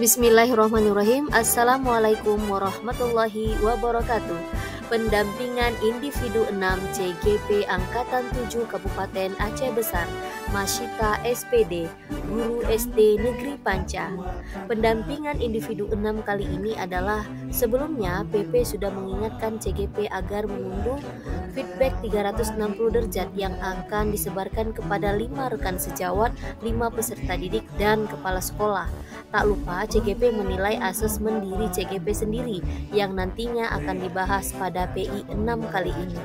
Bismillahirrahmanirrahim. Assalamualaikum warahmatullahi wabarakatuh. Pendampingan individu 6 CGP Angkatan 7 Kabupaten Aceh Besar, Masyita SPD, Guru SD Negeri Panca. Pendampingan individu 6 kali ini adalah sebelumnya PP sudah mengingatkan CGP agar mengunduh feedback 360 derajat yang akan disebarkan kepada 5 rekan sejawat, 5 peserta didik, dan kepala sekolah. Tak lupa CGP menilai asesmen diri CGP sendiri yang nantinya akan dibahas pada PI 6 kali ini.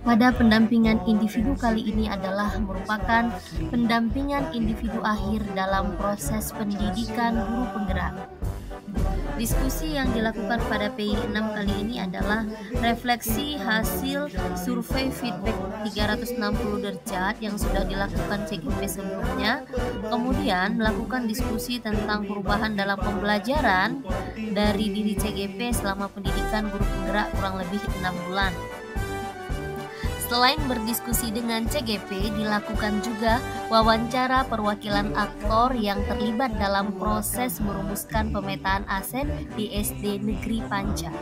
Pada pendampingan individu kali ini adalah merupakan pendampingan individu akhir dalam proses pendidikan guru penggerak. Diskusi yang dilakukan pada PI 6 kali ini adalah refleksi hasil survei feedback 360 derajat yang sudah dilakukan CGP sebelumnya, kemudian melakukan diskusi tentang perubahan dalam pembelajaran dari diri CGP selama pendidikan guru penggerak kurang lebih 6 bulan. Selain berdiskusi dengan CGP, dilakukan juga wawancara perwakilan aktor yang terlibat dalam proses merumuskan pemetaan aset di SD Negeri Panca.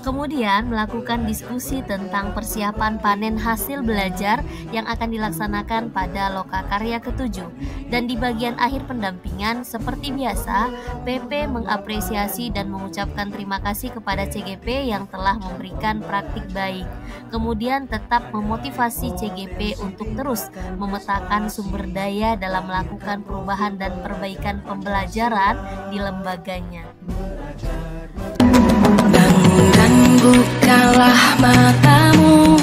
Kemudian melakukan diskusi tentang persiapan panen hasil belajar yang akan dilaksanakan pada Lokakarya ke-7. Dan di bagian akhir pendampingan, seperti biasa, PP mengapresiasi dan mengucapkan terima kasih kepada CGP yang telah memberikan praktik baik. Kemudian tetap memotivasi CGP untuk terus memetakan sumber daya dalam melakukan perubahan dan perbaikan pembelajaran di lembaganya. Bukalah matamu,